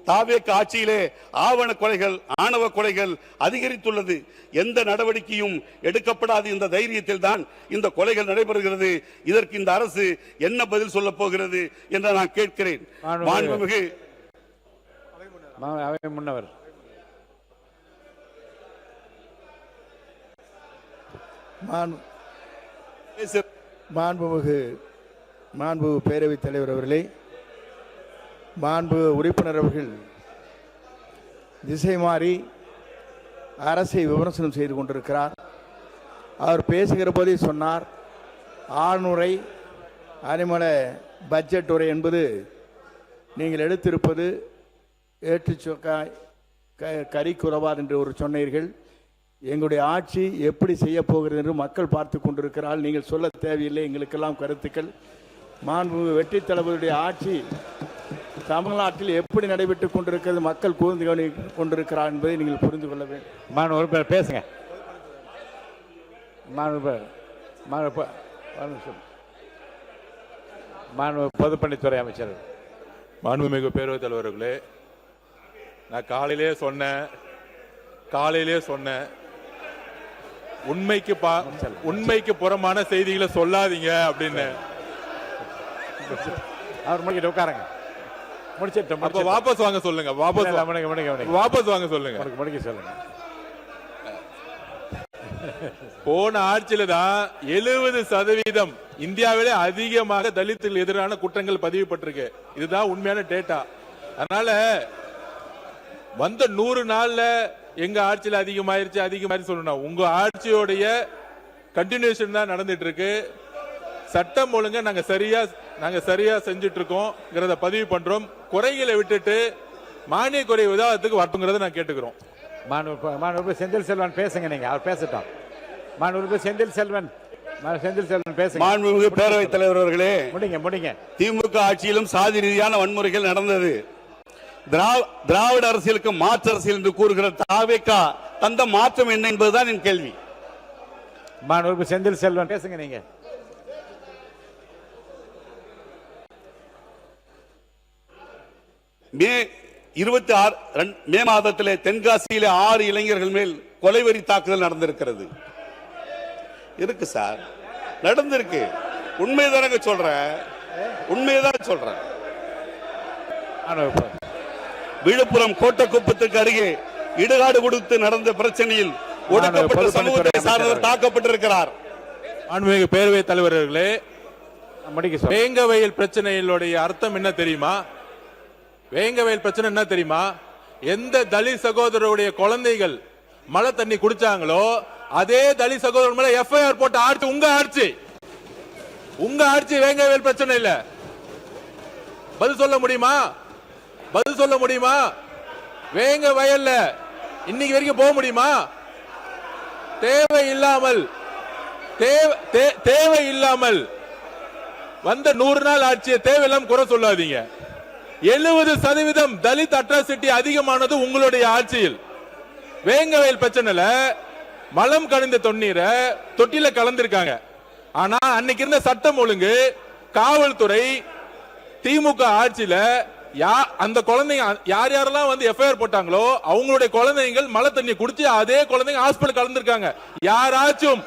தாவேக ஆட்சியிலே ஆவண கொலைகள், ஆணவ கொலைகள் அதிகரித்துள்ளது. எந்த நடவடிக்கையும் எடுக்கப்படாத இந்த தைரியத்தில் தான் இந்த கொலைகள் நடைபெறுகிறது. இதற்கு இந்த அரசு என்ன பதில் சொல்ல போகிறது என்று நான் கேட்கிறேன். மாண்புமிகு முன்னவர் மாண்புமிகு பேரவைத் தலைவர் அவர்களே, மாண்பு உறுப்பினர் அவர்கள் திசை மாறி அரசை விமர்சனம் செய்து கொண்டிருக்கிறார். அவர் பேசுகிற போதே சொன்னார், ஆளுநரை அரிமள பட்ஜெட் உரை என்பது நீங்கள் எடுத்திருப்பது ஏற்றுச்சொக்காய் கறிக்குறவார் என்று ஒரு சொன்னீர்கள். எங்களுடைய ஆட்சி எப்படி செய்ய போகிறது என்று மக்கள் பார்த்து கொண்டிருக்கிறார்கள். நீங்கள் சொல்ல தேவையில்லை, எங்களுக்கெல்லாம் கருத்துக்கள். மாண்பு வெற்றி தளபதியுடைய ஆட்சி தமிழ்நாட்டில் எப்படி நடைபெற்றுக் கொண்டிருக்கிறது, மக்கள் கூர்ந்து கவனித்துக் கொண்டிருக்கிறார் என்பதை நீங்கள் புரிந்து கொள்ள வேண்டும். மாணவர் பேசுங்க. பொதுப்பணித்துறை அமைச்சர். மாண்புமிகு பேரவைத் தலைவர்களே, நான் காலையிலே சொன்னேன் உண்மைக்கு புறமான செய்திகளை சொல்லாதீங்க அப்படின்னு. அவர் முடிக்கிட்டு உட்காருங்க. அப்ப வாபஸ் வாங்க சொல்லுங்க. வாபஸ் வாங்க சொல்லுங்க. முடிக்க சொல்லுங்க. போன ஆட்சியில தான் 70% இந்தியாவிலே அதிகமாக தலித்துக்கு எதிரான குற்றங்கள் பதிவுபட்டிருக்கு. இதுதான் உண்மையான டேட்டா. அதனால வந்த 100 நாள்ல எங்க ஆட்சியில் அதிகமாயிருச்சு சொல்லணும். உங்க ஆட்சியோடைய கண்டினியூஷன் தான் நடந்துட்டு இருக்கு. சட்டம் ஒழுங்க நாங்க சரியா செஞ்சுட்டு இருக்கோம் பதிவு பண்றோம். குறைகளை விட்டுட்டு மானிய குறை விவாதத்துக்கு வரட்டுங்கிறத நான் கேட்டுக்கிறோம். மாணவர் செந்தில் செல்வன் பேசுங்க. நீங்க அவர் பேசட்டும். மாணவர் செந்தில் செல்வன் பேசுங்க. மாண்புமிகு பேரவைத் தலைவர் அவர்களே, முடிங்க. திமுக ஆட்சியிலும் சாதி ரீதியான வன்முறைகள் நடந்தது. திராவிட அரசியலுக்கு மாற்று அரசியல் என்று கூறுகிற தாவேகா தந்த மாற்றம் என்ன என்பதுதான் என் கேள்வி. மாணவர் செந்தில் செல்வன் பேசுங்க. நீங்க மே 26 மே மாதத்திலே தென்காசியிலே 6 இளைஞர்கள் மேல் கொலைவெறி தாக்குதல் நடந்திருக்கிறது. இருக்கு சார், நடந்திருக்கு. உண்மைதானங்க சொல்றேன். விழுப்புரம் கோட்டக்குப்பத்துக்கு அருகே இடுகாடு கொடுத்து நடந்த பிரச்சனையில் ஒடுக்கப்பட்ட சமூகத்தை சார்ந்தவர் தாக்கப்பட்டிருக்கிறார். மாண்புமிகு பேரவைத் தலைவர்களே, வேங்கவயல் பிரச்சனைகளுடைய அர்த்தம் என்ன தெரியுமா? வேங்கவயல் பிரச்சனை என்ன தெரியுமா? எந்த தலித் சகோதரருடைய குழந்தைகள் மழை தண்ணி குடிச்சாங்களோ அதே தலித் சகோதரர் மேல எஃப்ஐஆர் போட்ட ஆட்சி உங்க ஆட்சி. வேங்கவயல் பிரச்சனை இல்ல. பதில் சொல்ல முடியுமா? வேங்க வயல்ல இன்னைக்கு வரைக்கும் போக முடியுமா? தேவையில்லாமல் வந்த 100 நாள் ஆட்சியை தேவையில்லாம குறை சொல்லாதீங்க. 70% தலித் அட்ராசிட்டி அதிகமானது உங்களுடைய ஆட்சியில். வேங்கவயல் பிரச்சனைல மலம் கலந்த தண்ணீரை தொட்டில கலந்திருக்காங்க. ஆனா அன்னைக்கு இருந்த சட்டம் ஒழுங்கு, காவல்துறை, திமுக ஆட்சியில அந்த குழந்தைங்க யாரெல்லாம் வந்து எஃப்ஐஆர் போட்டாங்களோ அவங்களுடைய குழந்தைகள் மழை தண்ணி குடிச்சு அதே குழந்தைங்க ஹாஸ்பிட்டல் கலந்துருக்காங்க. யாராச்சும்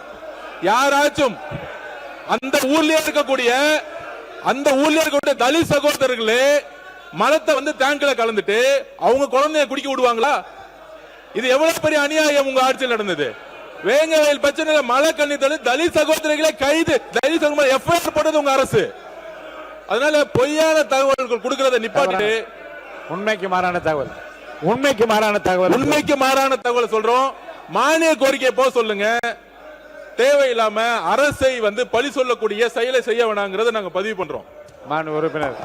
அந்த ஊர்ல இருக்கக்கூடிய தலித் சகோதரர்களே மலத்தை வந்து டேங்க்ல கலந்துட்டு அவங்க குழந்தைய குடிக்க விடுவாங்களா? இது எவ்வளவு பெரிய அநியாயம் உங்க ஆட்சியில் நடந்தது. வேங்கவயல் பிரச்சனையில மழை கண்ணி தலித் சகோதரர்களை கைது, தலித் சகோதரர் எஃப்ஐஆர் போட்டது உங்க அரசு. அதனால பொய்யான தகவல்கள் கொடுக்கறத நிப்பாட்டிட்டு உண்மைக்கு மாறான தகவல் சொல்றோம். மானிய கோரிக்கை போக சொல்லுங்க. தேவையில்லாம அரசை வந்து பழி சொல்லக்கூடிய செயலை செய்ய வேணாங்கிறத நாங்க பதிவு பண்றோம். மாண்பு உறுப்பினர்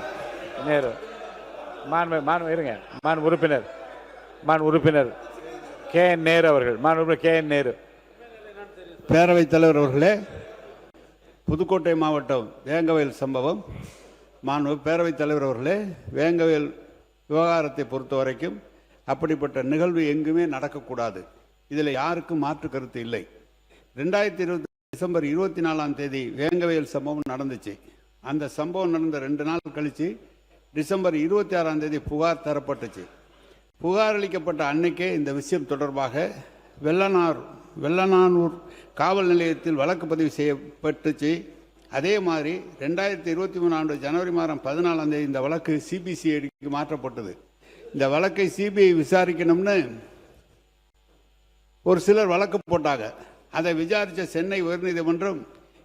நேரு, மாண்பு உறுப்பினர் கே என் நேரு அவர்கள். மாண்பு கே என் நேரு. பேரவைத் தலைவர் அவர்களே, புதுக்கோட்டை மாவட்டம் வேங்கவயல் சம்பவம். மாண்பு பேரவைத் தலைவர் அவர்களே, வேங்கவயல் விவகாரத்தை பொறுத்த வரைக்கும் அப்படிப்பட்ட நிகழ்வு எங்குமே நடக்கக்கூடாது. இதில் யாருக்கும் மாற்று கருத்து இல்லை. 2020 டிசம்பர் 24ஆம் தேதி வேங்கவயல் சம்பவம் நடந்துச்சு. அந்த சம்பவம் நடந்த 2 நாள் கழிச்சு டிசம்பர் 26ஆம் தேதி புகார் தரப்பட்டுச்சு. புகார் அளிக்கப்பட்ட அன்னைக்கே இந்த விஷயம் தொடர்பாக வெள்ளனானூர் காவல் நிலையத்தில் வழக்கு பதிவு செய்யப்பட்டுச்சு. அதே மாதிரி 2023 ஆண்டு ஜனவரி மாதம் 14ஆம் தேதி இந்த வழக்கு சிபிசிஐடிக்கு மாற்றப்பட்டது. இந்த வழக்கை சிபிஐ விசாரிக்கணும்னு ஒரு சிலர் வழக்கு போட்டாங்க. அதை விசாரித்த சென்னை உயர்நீதிமன்றம்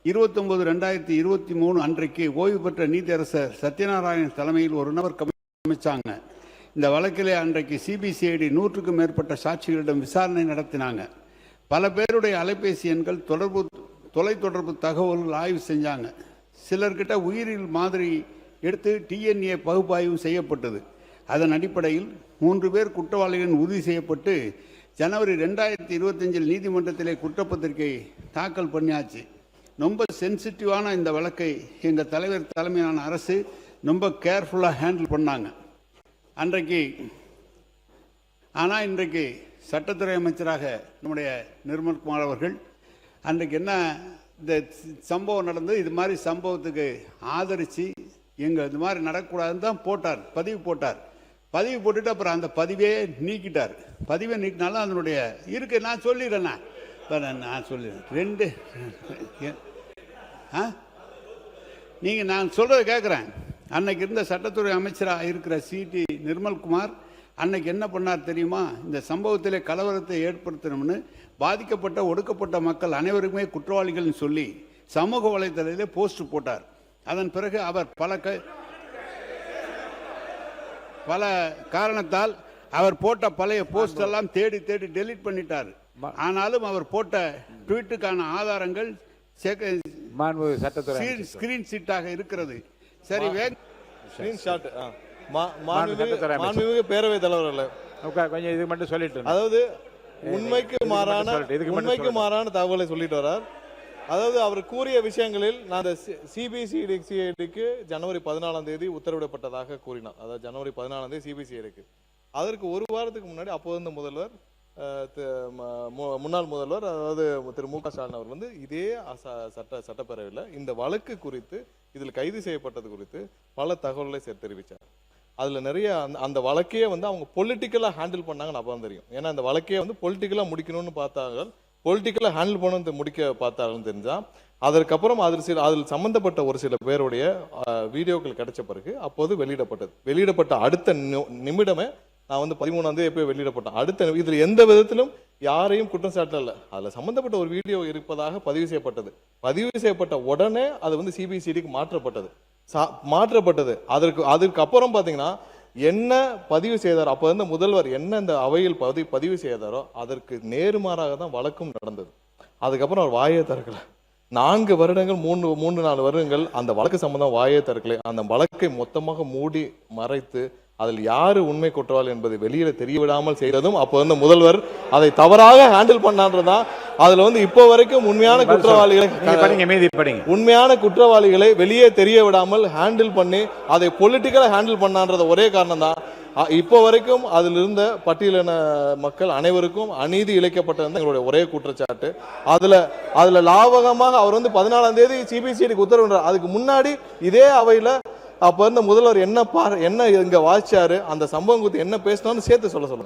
29/2023 அன்றைக்கு ஓய்வு பெற்ற நீதியரசர் சத்யநாராயணன் தலைமையில் ஒரு நபர் கமிஷன் அமைச்சாங்க. இந்த வழக்கிலே அன்றைக்கு சிபிசிஐடி 100க்கும் மேற்பட்ட சாட்சிகளிடம் விசாரணை நடத்தினாங்க. பல பேருடைய அலைபேசி எண்கள் தொலைத்தொடர்பு தகவல்கள் ஆய்வு செஞ்சாங்க. சிலர்கிட்ட உயிரியல் மாதிரி எடுத்து டிஎன்ஏ பகுப்பாய்வு செய்யப்பட்டது. அதன் அடிப்படையில் 3 பேர் குற்றவாளிகள் உறுதி செய்யப்பட்டு ஜனவரி 2025 நீதிமன்றத்திலே குற்றப்பத்திரிகை தாக்கல் பண்ணியாச்சு. ரொம்ப சென்சிட்டிவான இந்த வழக்கை எங்கள் தலைவர் தலைமையிலான அரசு ரொம்ப கேர்ஃபுல்லாக ஹேண்டில் பண்ணாங்க அன்றைக்கு. ஆனால் இன்றைக்கு சட்டத்துறை அமைச்சராக நம்முடைய நிர்மல்குமார் அவர்கள் அன்றைக்கு என்ன இந்த சம்பவம் நடந்தது, இது மாதிரி சம்பவத்துக்கு ஆதரித்து எங்கள் இது மாதிரி நடக்கக்கூடாதுன்னு தான் பதிவு போட்டார். பதிவு போட்டுட்டு அப்புறம் அந்த பதிவே நீக்கிட்டார். பதிவை நீக்கினாலும் அதனுடைய இருக்கு. நான் சொல்லிடுறேண்ணா, நான் சொல்லிடுறேன். நீங்கள் நான் சொல்கிறத கேட்குறேன். அன்னைக்கு இருந்த சட்டத்துறை அமைச்சராக இருக்கிற சிடி நிர்மல்குமார் அன்னைக்கு என்ன பண்ணார் தெரியுமா? இந்த சம்பவத்திலே கலவரத்தை ஏற்படுத்தணும்னு பாதிக்கப்பட்ட ஒடுக்கப்பட்ட மக்கள் அனைவருக்குமே குற்றவாளிகள்னு சொல்லி சமூக வலைதளத்திலே போஸ்ட் போட்டார். அதன் பிறகு அவர் பல காரணத்தால் அவர் போட்ட பழைய போஸ்ட் எல்லாம் தேடி டெலீட் பண்ணிட்டார். ஆனாலும் அவர் போட்ட ட்வீட்டுக்கான ஆதாரங்கள் ஸ்கிரீன் ஷீட்டாக இருக்கிறது. சரி, மாண்புமிகு பேரவைத் தலைவர் கொஞ்சம் இது மட்டும் சொல்லிட்டு, அதாவது உண்மைக்கு மாறான தகவலை சொல்லிட்டு வர்றார். அதாவது அவர் கூறிய விஷயங்களில் நான் சிபிசிஐடிக்கு ஜனவரி 14ஆம் தேதி உத்தரவிடப்பட்டதாக கூறினார். அதாவது ஜனவரி 14ஆம் தேதி சிபிசிஐடிக்கு. அதற்கு ஒரு வாரத்துக்கு முன்னாடி அப்போது முதல்வர் முன்னாள் முதல்வர் அதாவது திரு மு க ஸ்டாலின் அவர் இதே சட்டப்பேரவையில் இந்த வழக்கு குறித்து இதில் கைது செய்யப்பட்டது குறித்து பல தகவல்களை தெரிவித்தார். அதில் நிறைய அந்த வழக்கையே அவங்க பொலிட்டிக்கலாக ஹேண்டில் பண்ணாங்கன்னு அப்போ தெரியும். ஏன்னா அந்த வழக்கையே பொலிட்டிக்கலாக முடிக்கணும்னு பார்த்தாங்க, பொலிட்டிக்கலாக ஹேண்டில் பண்ண முடிக்க பார்த்தாங்கன்னு தெரிஞ்சால் அதற்கப்புறம் அதில் சம்பந்தப்பட்ட ஒரு சில பேருடைய வீடியோக்கள் கிடைச்ச பிறகு அப்போது வெளியிடப்பட்ட அடுத்த நிமிடமே நான் 13ஆம் தேதி எப்போ வெளியிடப்பட்டேன். அடுத்த இதில் எந்த விதத்திலும் யாரையும் குற்றம் சாட்டல. அதில் சம்பந்தப்பட்ட ஒரு வீடியோ இருப்பதாக பதிவு செய்யப்பட்ட உடனே அது சிபிசிஐடிக்கு மாற்றப்பட்டது. அதற்கு அப்புறம் பார்த்தீங்கன்னா என்ன பதிவு செய்தாரோ, அப்போ முதல்வர் என்ன இந்த அவையில் பதிவு செய்தாரோ அதற்கு நேர்மாறாக தான் வழக்கும் நடந்தது. அதுக்கப்புறம் அவர் வாயே திறக்கல. 4 வருடங்கள் 3-4 வருடங்கள் அந்த வழக்கு சம்பந்தம் வாயே திறக்கலை. அந்த வழக்கை மொத்தமாக மூடி மறைத்து அதில் யாரு உண்மை குற்றவாளி என்பதை வெளியில தெரிய விடாமல் செய்ததும் அப்போ முதல்வர் அதை தவறாக ஹேண்டில் பண்ணான்றதான். அதுல இப்போ வரைக்கும் உண்மையான குற்றவாளிகளை வெளியே தெரிய விடாமல் ஹேண்டில் பண்ணி அதை பொலிட்டிக்கலா ஹேண்டில் பண்ணான்றத ஒரே காரணம் தான். இப்போ வரைக்கும் அதில் இருந்த பட்டியலின மக்கள் அனைவருக்கும் அநீதி இழைக்கப்பட்டது எங்களுடைய ஒரே குற்றச்சாட்டு. அதுல லாபகமாக அவர் 14ஆம் தேதி சிபிசிஐடிக்கு உத்தரவிட்டார். அதுக்கு முன்னாடி இதே அவையில அப்ப முதல்வர் என்ன இங்க வாசிச்சாரு, அந்த சம்பவம் குறித்து என்ன பேசினாலும் சேர்த்து சொல்லுங்க.